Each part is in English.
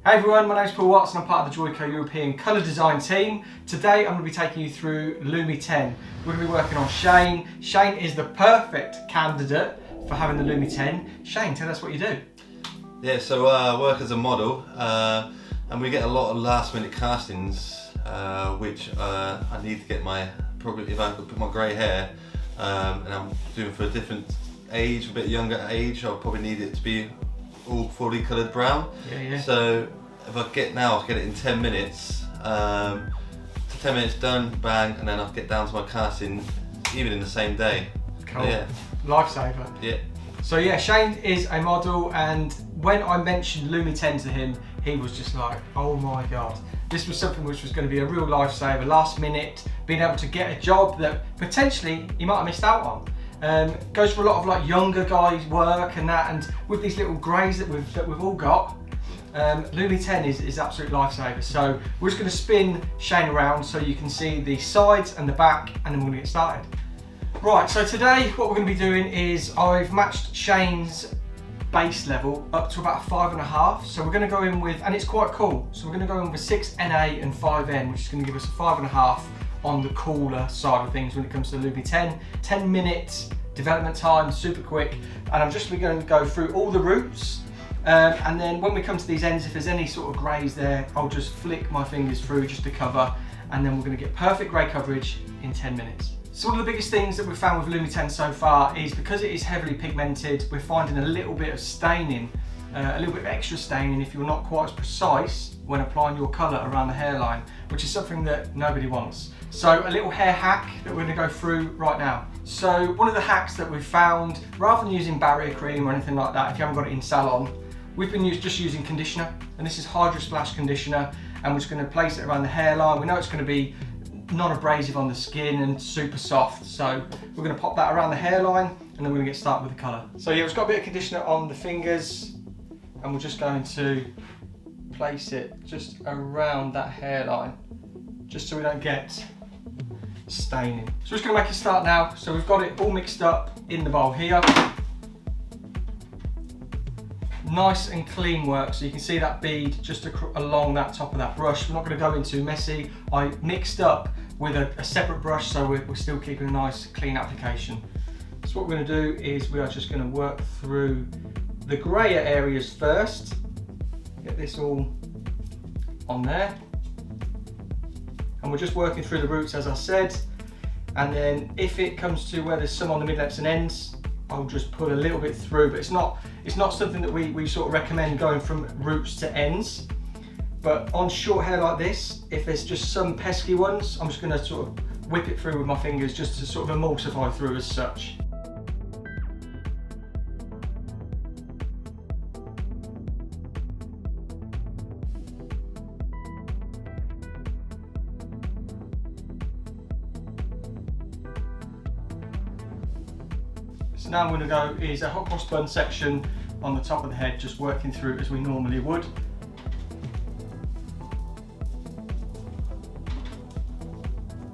Hey everyone, my name's Paul Watts and I'm part of the Joico European colour design team. Today I'm going to be taking you through LUMI 10. We're going to be working on Shane. Shane is the perfect candidate for having the LUMI 10. Shane, tell us what you do. Yeah, so I work as a model and we get a lot of last minute castings which I need to get probably if I could put my grey hair and I'm doing for a different age, a bit younger age, I'll probably need it to be all fully coloured brown. Yeah. So if I get now, I'll get it in 10 minutes. 10 minutes done, bang, and then I'll get down to my casting even in the same day. Cool. Yeah. Lifesaver. Yeah. So yeah, Shane is a model, and when I mentioned LUMI 10 to him, he was just like, oh my god. This was something which was going to be a real lifesaver, last minute, being able to get a job that potentially he might have missed out on. Goes for a lot of like younger guys work and that, and with these little greys that we've all got, LUMI 10 is absolute lifesaver. So we're just going to spin Shane around so you can see the sides and the back, and then we're going to get started. Right, so today what we're going to be doing is I've matched Shane's base level up to about a 5.5. So we're going to go in with, and it's quite cool, so we're going to go in with 6 NA and 5 N, which is going to give us a 5.5 on the cooler side of things when it comes to LUMI 10. 10 minutes development time, super quick, and I'm just going to go through all the routes, and then when we come to these ends, if there's any sort of greys there, I'll just flick my fingers through just to cover, and then we're going to get perfect grey coverage in 10 minutes. So one of the biggest things that we've found with LUMI 10 so far is because it is heavily pigmented, we're finding a little bit of staining, a little bit of extra staining if you're not quite as precise when applying your colour around the hairline, which is something that nobody wants. So a little hair hack that we're going to go through right now. So one of the hacks that we've found, rather than using barrier cream or anything like that, if you haven't got it in Salon, we've been just using conditioner, and this is Hydro Splash conditioner, and we're just going to place it around the hairline. We know it's going to be non-abrasive on the skin and super soft, so we're going to pop that around the hairline, and then we're going to get started with the colour. So yeah, we've got a bit of conditioner on the fingers, and we're just going to place it just around that hairline, just so we don't get staining. So we're just going to make a start now. So we've got it all mixed up in the bowl here. Nice and clean work, so you can see that bead just along that top of that brush. We're not going to go in too messy. I mixed up with a separate brush, so we're still keeping a nice clean application. So what we're going to do is we are just going to work through the grayer areas first. Get this all on there. And we're just working through the roots, as I said, and then if it comes to where there's some on the mid-lengths and ends, I'll just put a little bit through, but it's not something that we sort of recommend going from roots to ends. But on short hair like this, if there's just some pesky ones, I'm just going to sort of whip it through with my fingers just to sort of emulsify through as such. So now I'm going to go is a hot cross bun section on the top of the head, just working through as we normally would.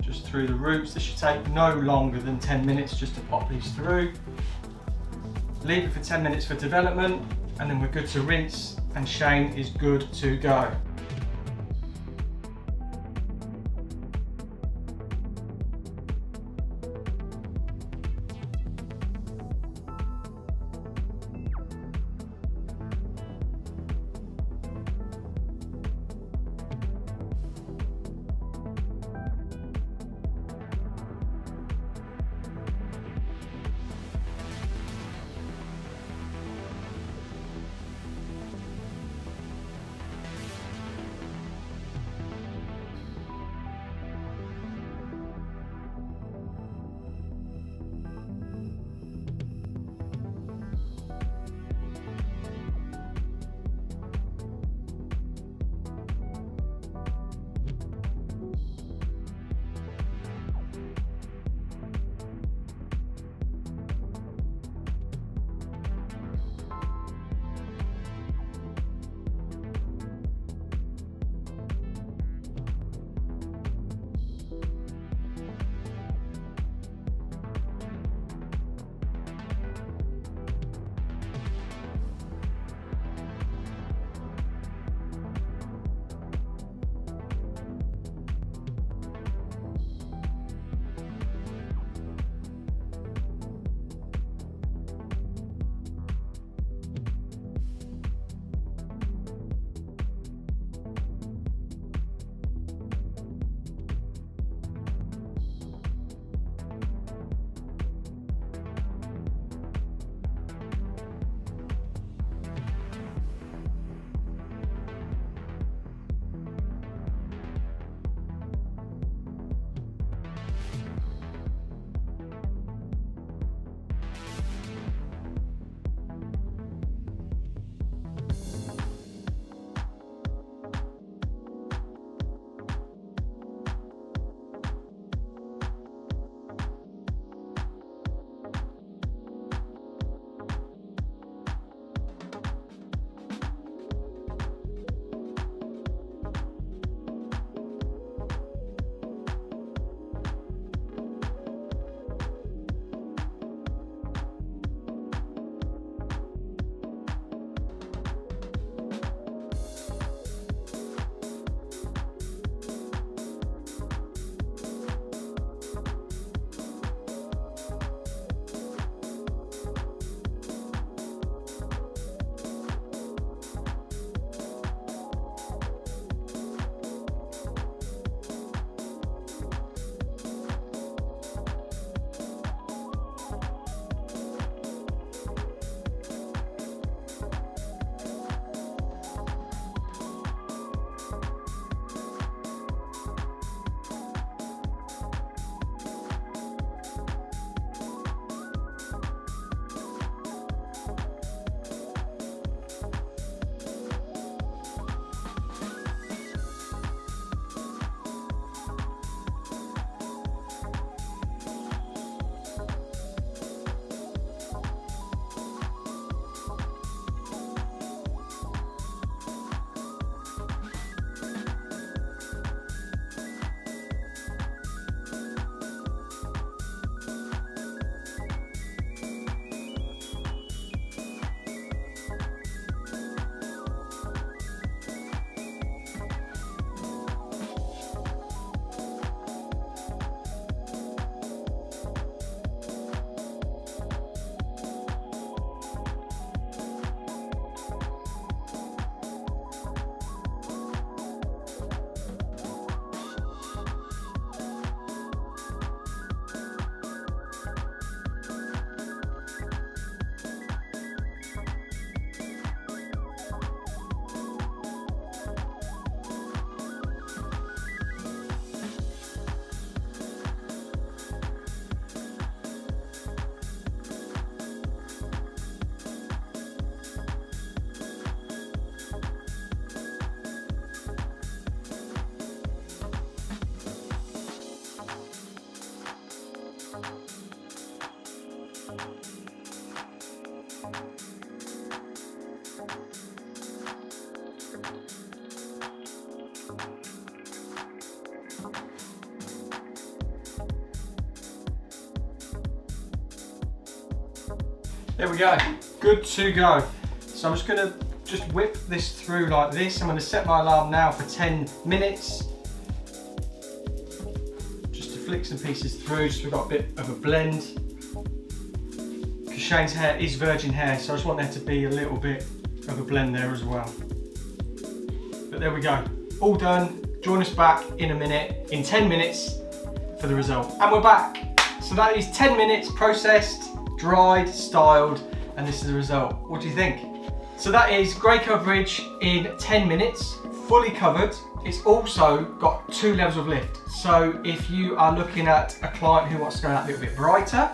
Just through the roots. This should take no longer than 10 minutes just to pop these through. Leave it for 10 minutes for development, and then we're good to rinse, and Shane is good to go. There we go, good to go. So I'm just gonna whip this through like this. I'm gonna set my alarm now for 10 minutes. Just to flick some pieces through, just so we've got a bit of a blend. Because Shane's hair is virgin hair, so I just want there to be a little bit of a blend there as well. But there we go, all done. Join us back in a minute, in 10 minutes for the result. And we're back. So that is 10 minutes processed, dried, styled, and this is the result. What do you think? So that is grey coverage in 10 minutes, fully covered. It's also got 2 levels of lift. So if you are looking at a client who wants to go out a little bit brighter,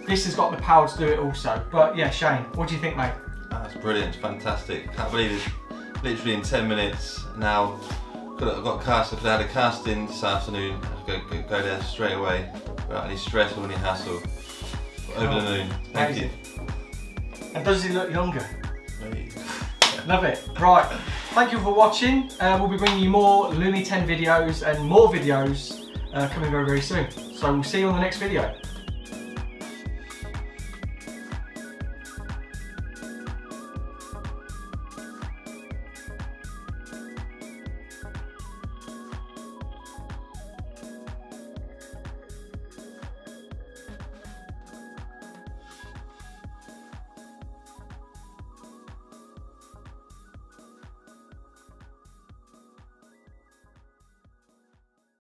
this has got the power to do it also. But yeah, Shane, what do you think, mate? That's brilliant, fantastic. Can't believe it's literally in 10 minutes now. I've got cast. If I had a casting this afternoon, I'd go there straight away without any stress or any hassle. Over the moon. Thank you. And does he look younger? Love it. Right. Thank you for watching. We'll be bringing you more LUMI 10 videos and more videos coming very, very soon. So we'll see you on the next video.